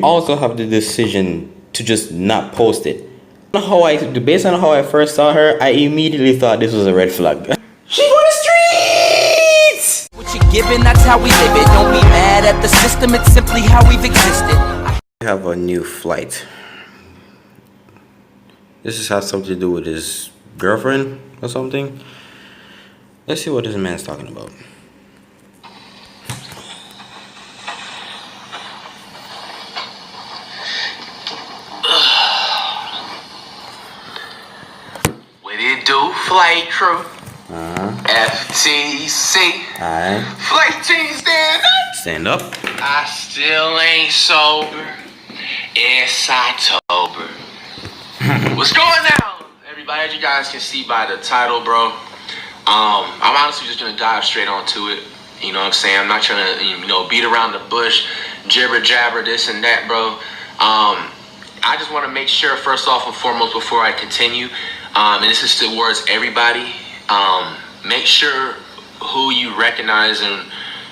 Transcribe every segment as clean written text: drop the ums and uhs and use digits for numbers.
Also have the decision to just not post it. Based on how I first saw her, I immediately thought this was a red flag. She on the streets! What you giving, that's how we live it. Don't be mad at the system, it's simply how we've existed. I have a new flight. This has something to do with his girlfriend or something. Let's see what this man's talking about. What it do, flight crew? FTC. Alright. Flight team stand up. Stand up. I still ain't sober. It's October. What's going on, everybody? As you guys can see by the title, bro, I'm honestly just gonna dive straight onto it. You know what I'm saying? I'm not trying to, beat around the bush, jibber jabber, this and that, bro. I just want to make sure, first off and foremost, before I continue, and this is towards everybody, make sure who you recognize and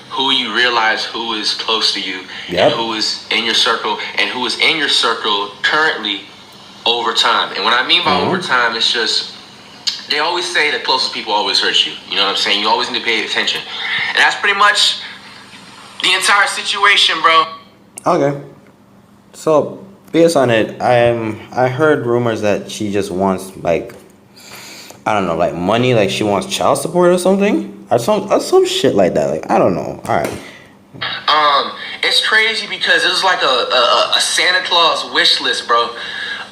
who you realize who is close to you, and who is in your circle, and who is in your circle currently over time. And what I mean by over time, it's just, they always say the closest people always hurt you. You know what I'm saying? You always need to pay attention. And that's pretty much the entire situation, bro. Okay. So, based on it, I heard rumors that she just wants, like, I don't know, like money, like she wants child support or something, or some shit like that. Like, I don't know. All right. It's crazy because it was like a Santa Claus wish list, bro,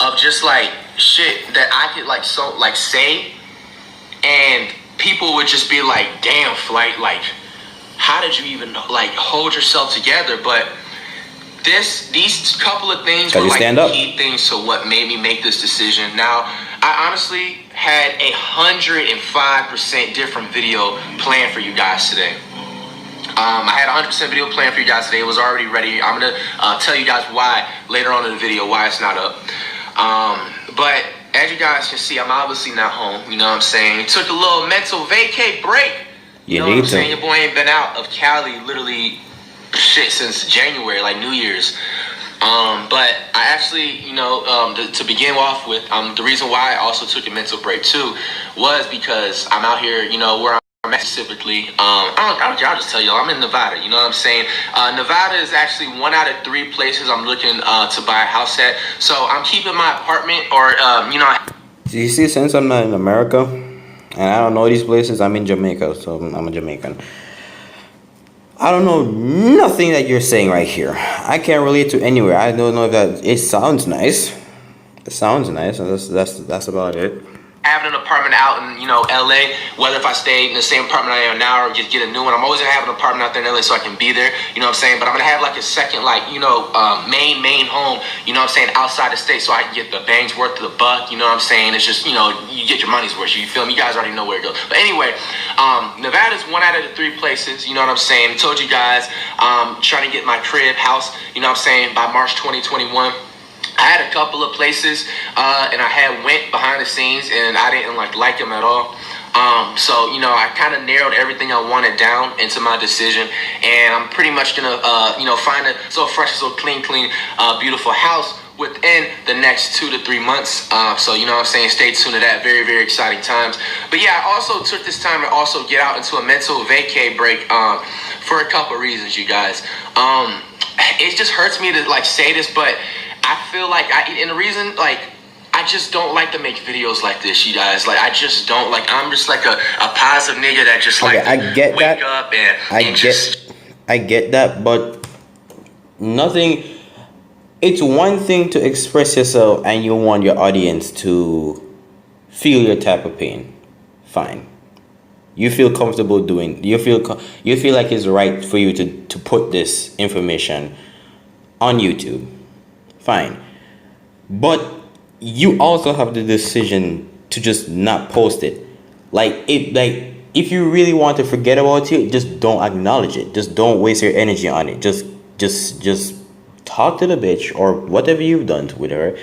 of just like shit that I could say, and people would just be like, "Damn, Flight, like, how did you even hold yourself together?" But these couple of things were like the key things to what made me make this decision. Now, I honestly had 105% different video planned for you guys today. I had 100% video planned for you guys today. It was already ready. I'm gonna tell you guys why later on in the video, why it's not up. But as you guys can see, I'm obviously not home. You know what I'm saying? Took a little mental vacay break. You know what I'm saying? Your boy ain't been out of Cali literally since January, like New Year's. But I actually, to begin off with, the reason why I also took a mental break too was because I'm out here, where I'm at specifically. I'll just tell you, I'm in Nevada. You know what I'm saying? Nevada is actually 1 out of 3 places I'm looking to buy a house at. So I'm keeping my apartment, or Do you see, since I'm not in America and I don't know these places, I'm in Jamaica, so I'm a Jamaican. I don't know nothing that you're saying right here. I can't relate to anywhere. I don't know if that. It sounds nice. It sounds nice. That's about it. Having an apartment out in LA, whether if I stay in the same apartment I am now or just get a new one, I'm always gonna have an apartment out there in LA so I can be there. You know what I'm saying? But I'm gonna have like a second, main home. You know what I'm saying? Outside the state, so I can get the bang's worth of the buck. You know what I'm saying? It's just you get your money's worth. You feel me? You guys already know where it goes. But anyway, Nevada's 1 out of the 3 places. You know what I'm saying? I told you guys, trying to get my crib house. You know what I'm saying? By March 2021. I had a couple of places, and I went behind the scenes, and I didn't like them at all. So I kind of narrowed everything I wanted down into my decision, and I'm pretty much gonna, find a so fresh, so clean, beautiful house within the next 2 to 3 months. So you know what I'm saying? Stay tuned to that. Very, very exciting times. But yeah, I also took this time to also get out into a mental vacay break for a couple reasons, you guys. It just hurts me to say this, but I feel like and the reason I just don't like to make videos like this, you guys. I just don't I'm just a positive nigga that just I get wake that. Up and I get that, but nothing. It's one thing to express yourself and you want your audience to feel your type of pain. Fine. You feel comfortable doing. You feel like it's right for you to put this information on YouTube. Fine. But you also have the decision to just not post it. If you really want to forget about it, just don't acknowledge it. Just don't waste your energy on it. Just talk to the bitch or whatever you've done with her.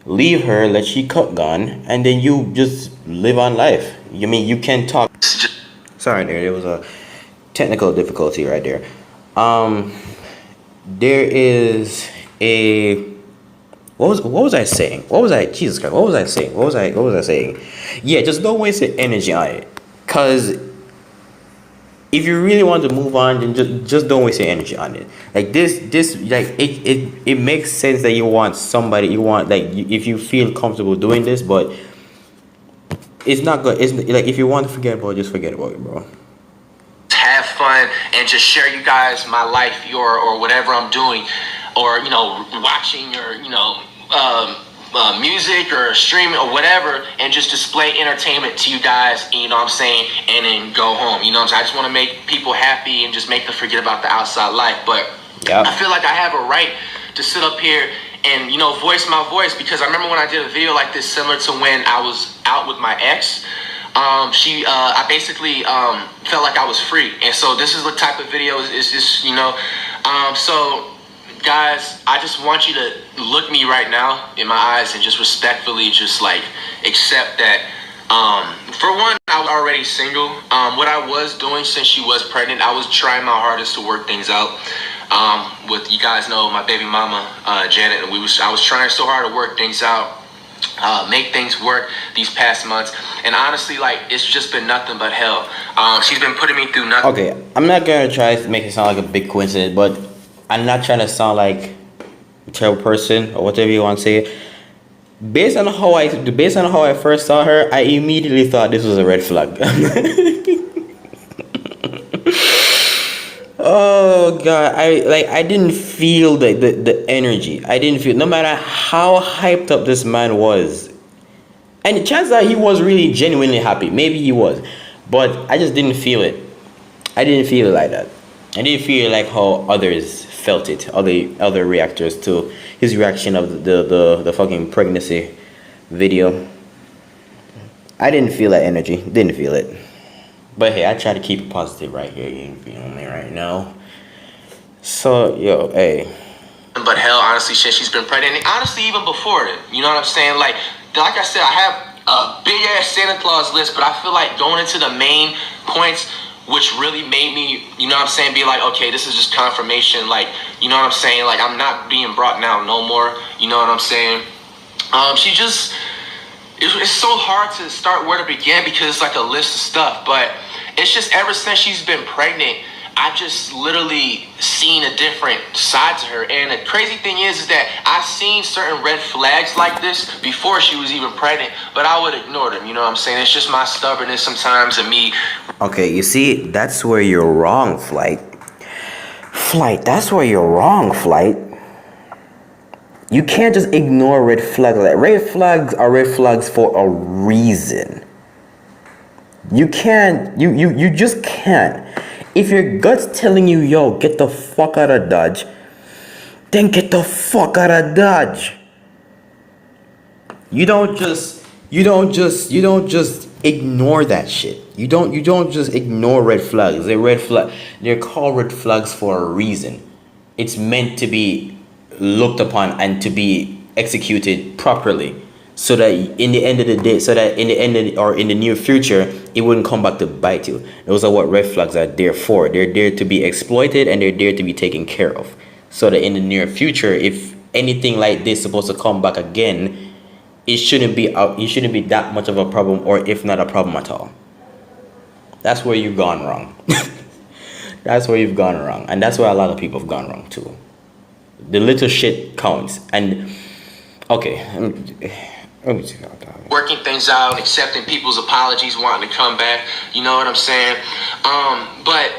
Leave her, let she cut gone, and then you just live on life. You can talk. Sorry, there was a technical difficulty right there. There is a what was I saying? What was I Jesus Christ? What was I saying? What was I saying? Yeah, just don't waste your energy on it. Cause if you really want to move on, then just don't waste your energy on it. Like this like it makes sense that you want somebody, you want like if you feel comfortable doing this, but it's not good. It's like if you want to forget about it, just forget about it, bro. Have fun and just share you guys my life, or whatever I'm doing, or watching your music or streaming or whatever, and just display entertainment to you guys, you know what I'm saying, and then go home, you know what I'm saying. I just want to make people happy and just make them forget about the outside life. But I feel like I have a right to sit up here and voice my voice, because I remember when I did a video like this, similar to when I was out with my ex. I basically felt like I was free, and so this is the type of video is just so guys, I just want you to look me right now in my eyes and just respectfully just like accept that for one, I was already single. What I was doing since she was pregnant, I was trying my hardest to work things out with, you guys know, my baby mama Janet, and I was trying so hard to work things out, make things work these past months, and honestly, like, it's just been nothing but hell. She's been putting me through nothing. Okay, I'm not gonna try to make it sound like a big coincidence, but I'm not trying to sound like a terrible person or whatever you want to say. Based on how I first saw her, I immediately thought this was a red flag. Oh god, I didn't feel the energy. I didn't feel, no matter how hyped up this man was. And the chances are he was really genuinely happy. Maybe he was. But I just didn't feel it. I didn't feel it like that. I didn't feel like how others felt it. Other reactors to his reaction of the fucking pregnancy video. I didn't feel that energy. Didn't feel it. But hey, I try to keep it positive right here. You feel me right now. So yo, hey. But hell, honestly, shit, she's been pregnant. And honestly, even before it, you know what I'm saying? Like I said, I have a big ass Santa Claus list, but I feel like going into the main points, which really made me, you know what I'm saying, be like, okay, this is just confirmation. Like, you know what I'm saying? Like, I'm not being brought down no more. You know what I'm saying? It's so hard to start where to begin because it's like a list of stuff. But it's just ever since she's been pregnant, I've just literally seen a different side to her. And the crazy thing is that I've seen certain red flags like this before she was even pregnant, but I would ignore them. You know what I'm saying? It's just my stubbornness sometimes and me. Okay, you see, that's where you're wrong, Flight. Flight, that's where you're wrong, Flight. You can't just ignore red flags. Like, red flags are red flags for a reason. You can't, you just can't. If your gut's telling you, yo, get the fuck out of Dodge, then get the fuck out of Dodge. You don't just ignore that shit. You don't just ignore red flags. They're called red flags for a reason. It's meant to be looked upon and to be executed properly, so that in the end of the day, in the near future, it wouldn't come back to bite you. Those are what red flags are there for. They're there to be exploited, and they're there to be taken care of, so that in the near future, if anything like this is supposed to come back again, it shouldn't be that much of a problem, or if not a problem at all. That's where you've gone wrong. That's where you've gone wrong, and that's where a lot of people have gone wrong too. The little shit counts. And okay, let me check out that. Working things out and accepting people's apologies, wanting to come back. You know what I'm saying? But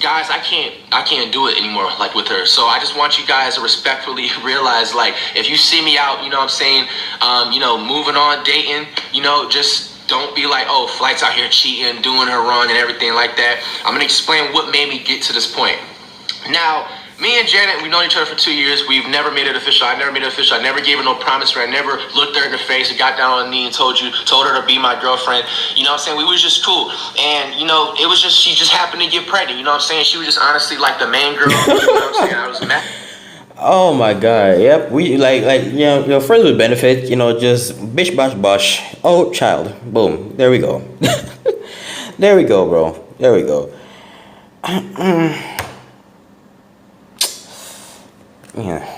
guys, I can't do it anymore, like, with her. So I just want you guys to respectfully realize, like, if you see me out, you know what I'm saying, moving on, dating, just don't be like, oh, Flight's out here cheating, doing her wrong and everything like that. I'm going to explain what made me get to this point. Now, me and Janet, we've known each other for 2 years. We've never made it official. I never made it official. I never gave her no promise. I never looked her in the face and got down on a knee and told her to be my girlfriend. You know what I'm saying? We was just cool. And, it was just, she just happened to get pregnant. You know what I'm saying? She was just honestly like the main girl. You know what I'm saying? I was mad. Oh my god, yep. We like friends with benefit, just bish bash bosh. Oh, child. Boom. There we go. There we go, bro. There we go. Yeah.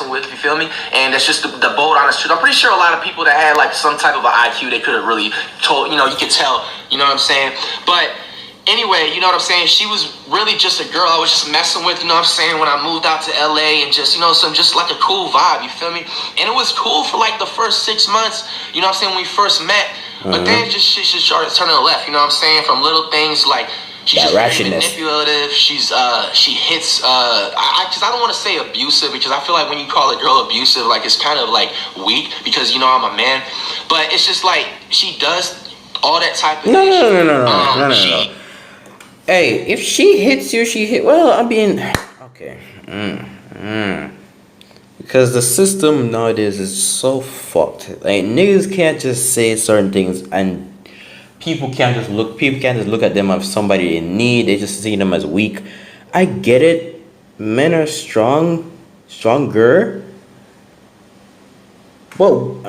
with, you feel me? And that's just the bold, honest truth. I'm pretty sure a lot of people that had like some type of an IQ, they could have really told, you could tell, you know what I'm saying? But anyway, you know what I'm saying? She was really just a girl I was just messing with, you know what I'm saying, when I moved out to LA and just, just like a cool vibe, you feel me? And it was cool for like the first 6 months, you know what I'm saying, when we first met. But then just shit just started turning left, you know what I'm saying? From little things like she's just very manipulative. She hits. Because I don't want to say abusive, because I feel like when you call a girl abusive, like it's kind of like weak, because I'm a man. But it's just like she does all that type of thing. No. Hey, if she hits you, she hit. Well, I mean, okay. Because the system nowadays is so fucked. Like niggas can't just say certain things, and people can't just look at them as somebody in need. They just see them as weak. I get it. Men are stronger. Well,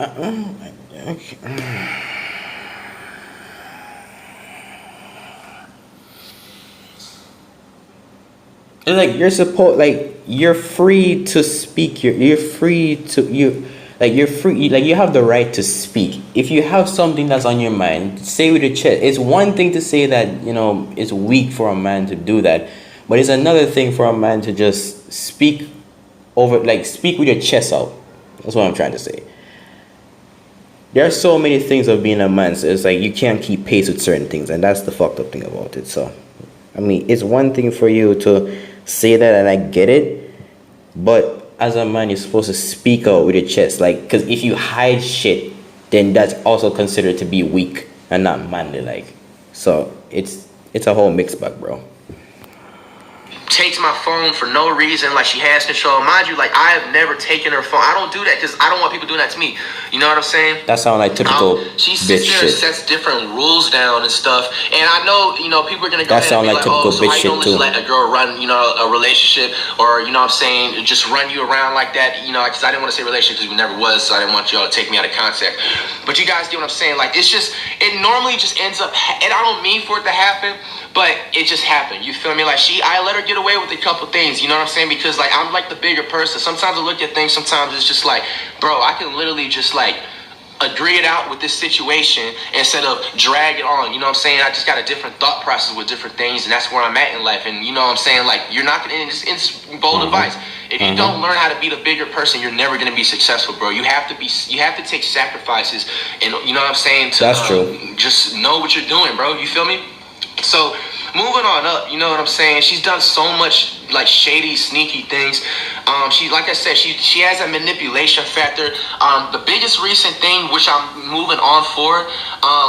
it's like you're free to speak. You're free to you have the right to speak. If you have something that's on your mind, say with your chest. It's one thing to say that it's weak for a man to do that, but it's another thing for a man to just speak speak with your chest out. That's what I'm trying to say. There are so many things of being a man, so it's like you can't keep pace with certain things, and that's the fucked up thing about it. So I mean, it's one thing for you to say that, and I get it, but as a man, you're supposed to speak out with your chest, because if you hide shit, then that's also considered to be weak and not manly, So it's a whole mixed bag, bro. Takes my phone for no reason, like she has control. Mind you, like I have never taken her phone. I don't do that because I don't want people doing that to me. You know what I'm saying? That sounds like typical she sits there and sets different rules down and stuff. And I know, people are gonna go ahead and be like, oh, so how you gonna just let a girl run, a relationship, or what I'm saying, just run you around like that, because I didn't want to say relationship because we never was, so I didn't want y'all to take me out of context. But you guys get what I'm saying? Like it normally just ends up, and I don't mean for it to happen, but it just happened. You feel me? Like I let her get away with a couple things, you know what I'm saying? Because I'm like the bigger person. Sometimes I look at things, sometimes it's just like, bro, I can literally just agree it out with this situation instead of drag it on, you know what I'm saying? I just got a different thought process with different things, and that's where I'm at in life. And you know what I'm saying? Like, you're not gonna, it's bold advice. If you don't learn how to be the bigger person, you're never gonna be successful, bro. You have to take sacrifices, and you know what I'm saying? That's true. Just know what you're doing, bro. You feel me? So moving on up, you know what I'm saying? She's done so much shady, sneaky things. She, like I said, she has a manipulation factor. The biggest recent thing, which I'm moving on for,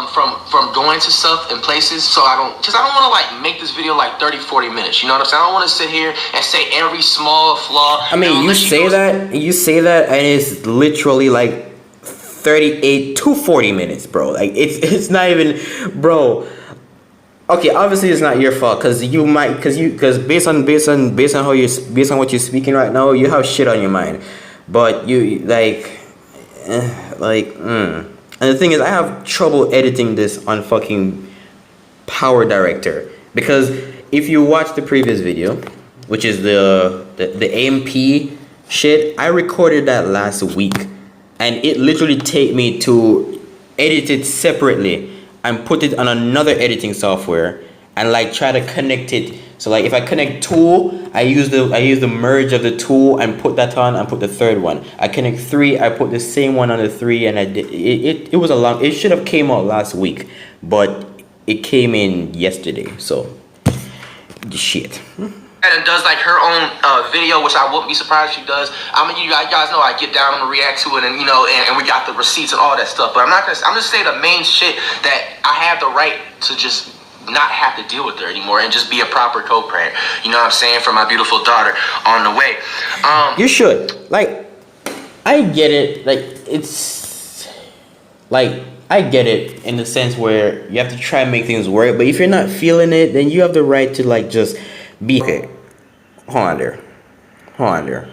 from going to stuff and places, because I don't want to make this video 30-40 minutes. You know what I'm saying? I don't want to sit here and say every small flaw. I mean, you say that, and it's literally 38 to 40 minutes, bro. It's not even, bro. Okay, obviously it's not your fault because based on what you're speaking right now, you have shit on your mind, but you and the thing is, I have trouble editing this on fucking Power Director, because if you watch the previous video, which is the AMP shit, I recorded that last week, and it literally take me to edit it separately and put it on another editing software and try to connect it. So if I connect two, I use the merge of the two and put that on and put the third one. I connect three, I put the same one on the three, and I did it was it should have came out last week, but it came in yesterday. So shit. And does her own video, which I wouldn't be surprised if she does. I mean, you guys know I get down, I'm gonna react to it, and and we got the receipts and all that stuff. But I'm just saying the main shit that I have the right to just not have to deal with her anymore and just be a proper co-parent. You know what I'm saying? For my beautiful daughter on the way. You should. I get it. It's I get it in the sense where you have to try and make things work, but if you're not feeling it, then you have the right to just be okay. Hold on there.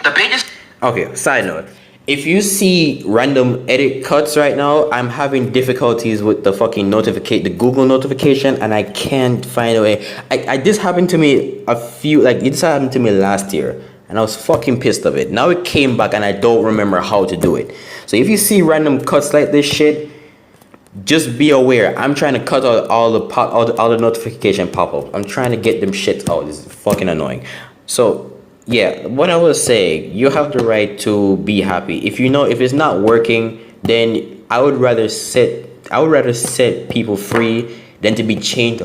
The biggest. Okay. Side note: If you see random edit cuts right now, I'm having difficulties with the fucking the Google notification, and I can't find a way. This happened to me this happened to me last year, and I was fucking pissed of it. Now it came back, and I don't remember how to do it. So if you see random cuts like this shit, just be aware. I'm trying to cut out all the notification pop up. I'm trying to get them shit out. This is fucking annoying. So yeah, what I was saying, you have the right to be happy. If it's not working, then I would rather set people free than to be chained.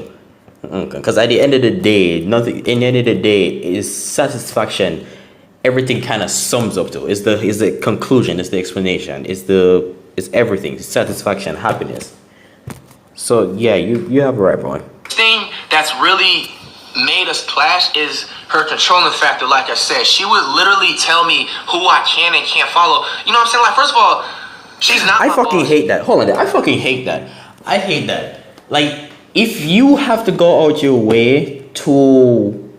Because at the end of the day, is satisfaction. Everything kind of sums up to. Is the conclusion, is the explanation, is everything. It's satisfaction, happiness. So yeah, you have a right point. Thing that's really made us clash is her controlling factor. Like I said, she would literally tell me who I can and can't follow. You know what I'm saying? Like, first of all, she's not. I fucking hate that. Hold on, I fucking hate that. I hate that. Like, if you have to go out your way to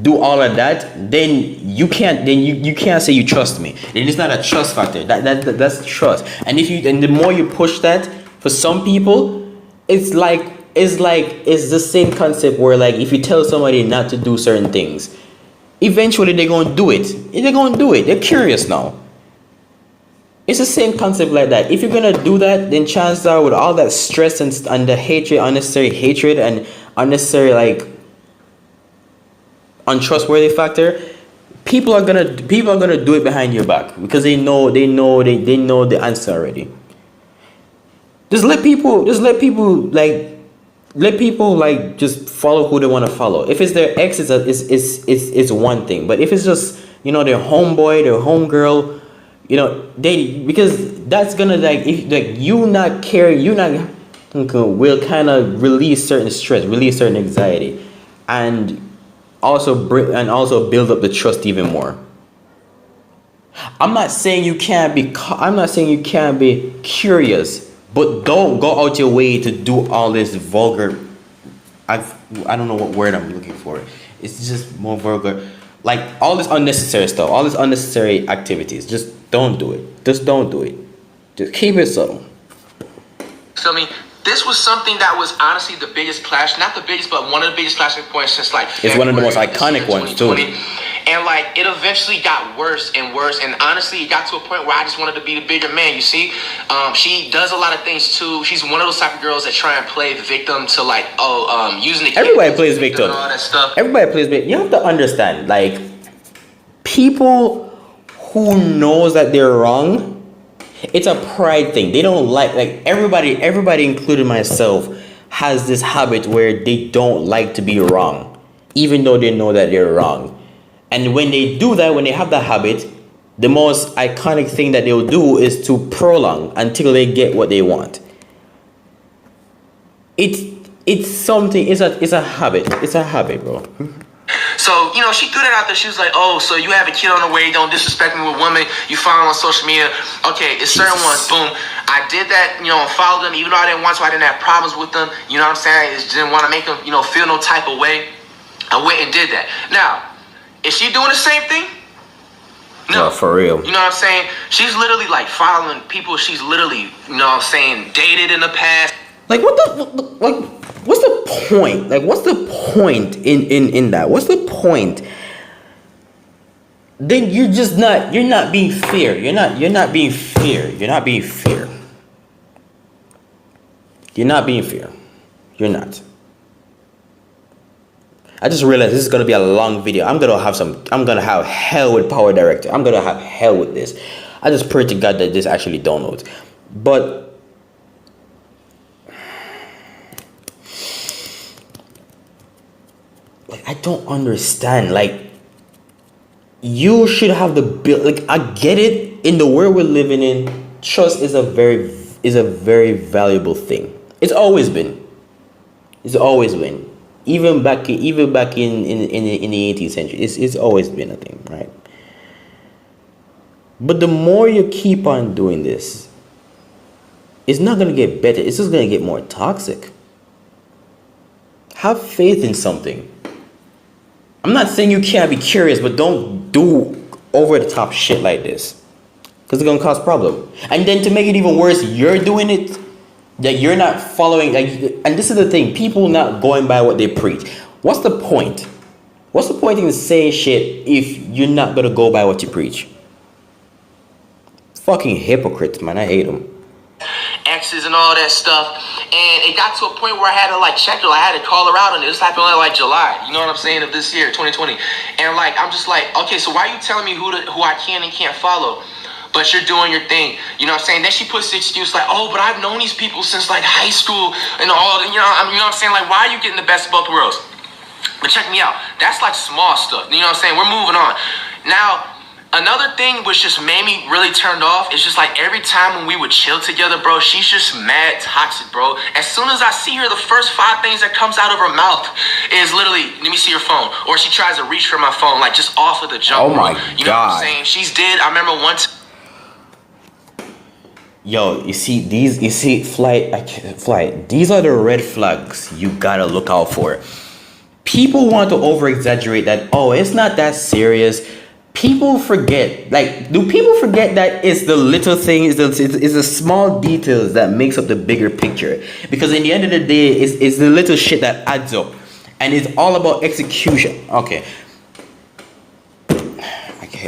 do all of that, then you can't. Then you can't say you trust me. Then it's not a trust factor. That's trust. And the more you push that, for some people, it's the same concept where, like, if you tell somebody not to do certain things, eventually they're gonna do it. They're curious now. It's the same concept like that. If you're gonna do that, then chances are, with all that stress and the hatred, unnecessary hatred and unnecessary, like, untrustworthy factor, people are gonna do it behind your back because they know the answer already. Just let people just follow who they want to follow. If it's their ex, it's one thing. But if it's just, their homeboy, their homegirl, because that's gonna, like, if, like, will kind of release certain stress, release certain anxiety, and also build up the trust even more. I'm not saying you can't be curious, but don't go out your way to do all this vulgar. I don't know what word I'm looking for. It's just more vulgar, like all this unnecessary stuff, all these unnecessary activities. Just don't do it. Just don't do it. Just keep it subtle. Feel me? This was something that was honestly the biggest clash, not the biggest, but one of the biggest clashing points since, like, it's one of the most iconic ones too. And, like, it eventually got worse and worse, and honestly, it got to a point where I just wanted to be the bigger man. You see, she does a lot of things too. She's one of those type of girls that try and play the victim to, like, using the everybody plays victim and all that stuff. Everybody plays victim. You have to understand, like, people who knows that they're wrong, it's a pride thing. They don't like everybody, including myself, has this habit where they don't like to be wrong, even though they know that they're wrong. And when they do that, when they have that habit, the most iconic thing that they'll do is to prolong until they get what they want. It's a habit. It's a habit, bro. So, she threw that out there. She was like, oh, so you have a kid on the way. Don't disrespect me with women you follow on social media. Okay, it's certain ones. Boom. I did that, followed them. Even though I didn't want to, I didn't have problems with them. You know what I'm saying? I just didn't want to make them, feel no type of way. I went and did that. Now, is she doing the same thing? No, for real. You know what I'm saying? She's literally, like, following people she's literally, dated in the past. Like, what's the point? Like, what's the point in that? What's the point? Then you're not being fair. You're not being fair. You're not being fair. You're not being fair. You're not. I just realized this is gonna be a long video. I'm gonna have hell with Power Director. I'm gonna have hell with this. I just pray to God that this actually downloads. But I don't understand. Like, you should have the bill. Like, I get it. In the world we're living in, trust is a very valuable thing. It's always been. Even back in the 18th century, it's always been a thing, right? But the more you keep on doing this, it's not gonna get better. It's just gonna get more toxic. Have faith in something. I'm not saying you can't be curious, but don't do over the top shit like this, because it's gonna cause problem. And then to make it even worse, you're doing it, that you're not following. Like, and this is the thing: people not going by what they preach. What's the point? What's the point in saying shit if you're not gonna go by what you preach? Fucking hypocrites, man. I hate them. Exes and all that stuff, and it got to a point where I had to like check her. I had to call her out on it. This happened in like July, you know what I'm saying, of this year, 2020. And like, I'm just like, okay, so why are you telling me who I can and can't follow, but you're doing your thing, you know what I'm saying? Then she puts the excuse like, oh, but I've known these people since like high school and all, you know what I'm saying? Like, why are you getting the best of both worlds? But check me out, that's like small stuff, you know what I'm saying? We're moving on now. Another thing which just made me really turned off is just like every time when we would chill together, bro, she's just mad toxic, bro. As soon as I see her, the first 5 things that comes out of her mouth is literally, let me see your phone. Or she tries to reach for my phone, like just off of the jump. Oh my You know what I'm saying? She's did. I remember once. Yo, you see, Flight, these are the red flags you gotta look out for. People want to over exaggerate that, oh, it's not that serious. People forget, like, do people forget that it's the little things, it's the small details that makes up the bigger picture? Because in the end of the day, it's the little shit that adds up, and it's all about execution. Okay,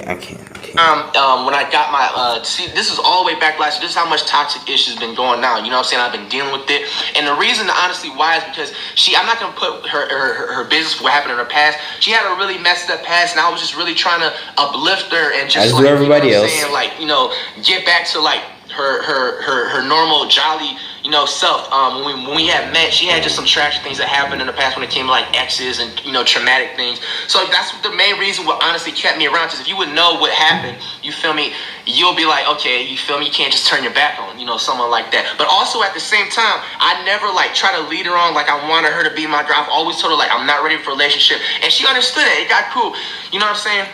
I can't. When I got my, see, this is all the way back last year. This is how much toxic issues been going on. You know what I'm saying? I've been dealing with it. And the reason, honestly, why is because I'm not going to put her business for what happened in her past. She had a really messed up past, and I was just really trying to uplift her and just, like, everybody else. Saying, like, you know, get back to, like, her normal, jolly, you know, self. When we had met, she had just some tragic things that happened in the past when it came to like exes and, you know, traumatic things. So that's the main reason what honestly kept me around. Because if you would know what happened, you feel me, you'll be like, okay, you feel me, you can't just turn your back on, you know, someone like that. But also at the same time, I never like try to lead her on like I wanted her to be my girl. I've always told her like I'm not ready for a relationship, and she understood it. It got cool, you know what I'm saying?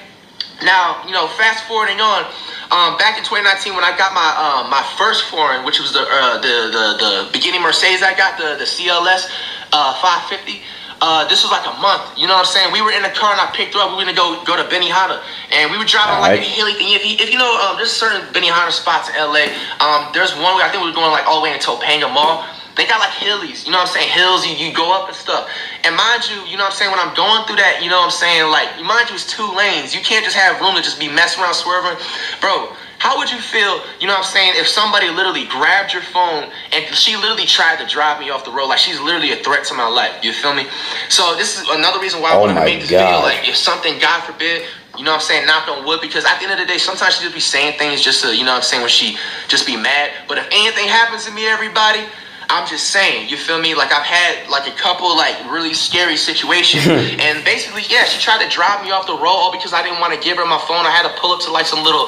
Now, you know, fast forwarding on, back in 2019 when I got my first foreign, which was the beginning Mercedes, I got the CLS 550. This was like a month, you know what I'm saying? We were in the car and I picked her up. We were gonna go to Benihana, and we were driving like a hilly thing. If you know, there's certain Benihana spots in LA. There's one where I think we were going like all the way in Topanga Mall. They got like hillies, you know what I'm saying? Hills, you go up and stuff. And mind you, you know what I'm saying, when I'm going through that, you know what I'm saying, like, mind you, it's 2 lanes. You can't just have room to just be messing around, swerving. Bro, how would you feel, you know what I'm saying, if somebody literally grabbed your phone and she literally tried to drive me off the road? Like, she's literally a threat to my life, you feel me? So this is another reason why I wanted to make this video. Like, if something, God forbid, you know what I'm saying, knock on wood, because at the end of the day, sometimes she just be saying things just to, you know what I'm saying, when she just be mad. But if anything happens to me, everybody, I'm just saying, you feel me? Like, I've had like a couple like really scary situations, and basically, yeah, she tried to drive me off the road all because I didn't want to give her my phone. I had to pull up to like some little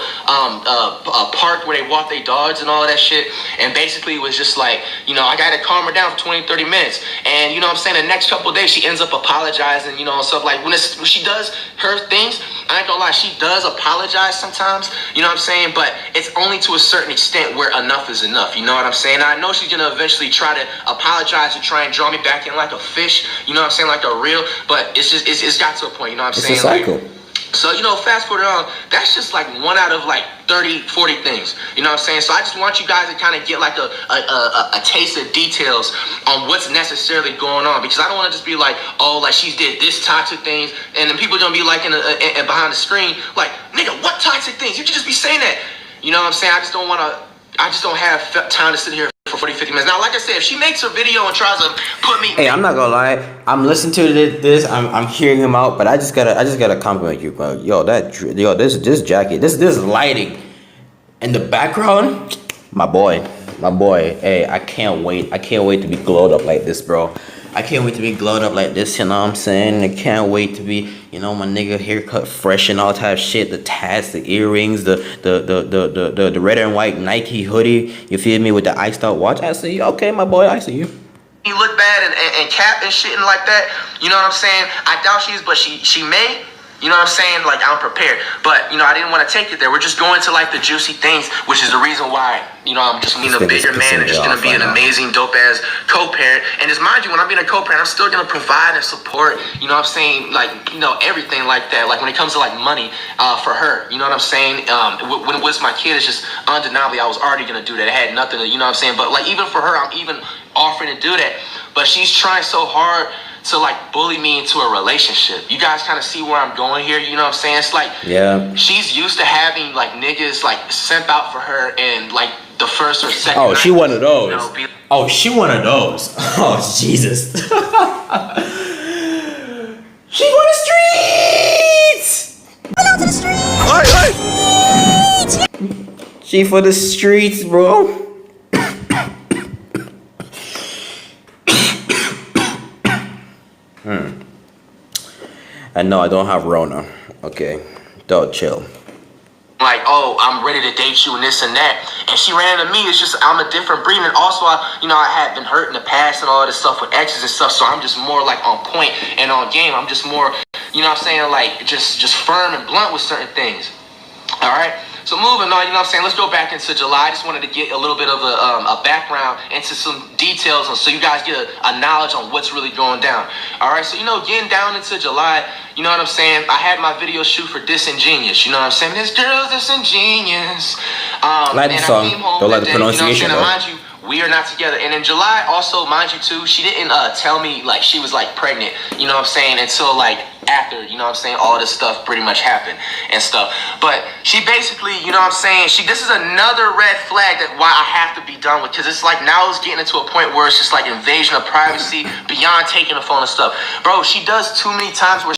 park where they walk their dogs and all of that shit, and basically it was just like, you know, I got to calm her down for 20-30 minutes, and you know what I'm saying, the next couple of days she ends up apologizing, you know, and stuff. Like when she does her things, I ain't gonna lie, she does apologize sometimes, you know what I'm saying, but it's only to a certain extent where enough is enough, you know what I'm saying? I know she's gonna eventually try to apologize and try and draw me back in like a fish, you know what I'm saying, like a reel, but it's got to a point, you know what I'm saying? It's a cycle. Like, so, you know, fast forward on, that's just like 1 out of like 30, 40 things, you know what I'm saying? So I just want you guys to kind of get like a taste of details on what's necessarily going on, because I don't want to just be like, oh, like she did this toxic things, and then people don't be like in behind the screen, like, nigga, what toxic things? You should just be saying that, you know what I'm saying? I just don't have time to sit here for 40-50 minutes. Now, like I said, if she makes a video and tries to put me... Hey, I'm not gonna lie. I'm listening to this. I'm hearing him out, but I just gotta compliment you, bro. This jacket, this lighting, in the background, my boy. Hey, I can't wait to be glowed up like this, bro. I can't wait to be glowed up like this, you know what I'm saying? I can't wait to be, you know, my nigga haircut fresh and all type of shit. The tats, the earrings, the red and white Nike hoodie, you feel me, with the iced out watch. I see you. Okay, my boy, I see you. You look bad and cap and shit and like that, you know what I'm saying? I doubt she is, but she may. You know what I'm saying? Like, I'm prepared. But, you know, I didn't want to take it there. We're just going to, like, the juicy things, which is the reason why, you know, I'm just being a bigger man and just going to be an amazing, dope-ass co-parent. And just mind you, when I'm being a co-parent, I'm still going to provide and support, you know what I'm saying? Like, you know, everything like that. Like, when it comes to, like, money for her, you know what I'm saying? When it was my kid, it's just undeniably I was already going to do that. I had nothing to, you know what I'm saying? But, like, even for her, I'm even offering to do that. But she's trying so hard to like bully me into a relationship. You guys kind of see where I'm going here, you know what I'm saying? It's like, Yeah. she's used to having like niggas like simp out for her and like the first or second Oh, night, she one of those. you know, Oh, she one of those. Oh, Jesus. She for the streets. Hello to the streets. She for the streets, bro. And no, I don't have Rona. Okay, don't chill. like, oh, I'm ready to date you and this and that. And she ran into me. It's just I'm a different breed. And also, I had been hurt in the past and all this stuff with exes and stuff. So I'm just more like on point and on game. I'm just more, you know what I'm saying, like just firm and blunt with certain things. All right. So moving on, you know what I'm saying, let's go back into July. I just wanted to get a little bit of a background into some details so you guys get a knowledge on what's really going down. All right, so, getting down into July, you know what I'm saying, I had my video shoot for Disingenuous, you know what I'm saying, this girl's disingenuous. Like the song, don't like the pronunciation, though. Mind you, we are not together. And in July, also, mind you, too, she didn't tell me, like, she was, like, pregnant, you know what I'm saying, until, like, after, you know what I'm saying, all this stuff pretty much happened and stuff. But she basically, you know what I'm saying, this is another red flag that why I have to be done with, because it's like now it's getting into a point where it's just like invasion of privacy beyond taking the phone and stuff. Bro, she does too many times where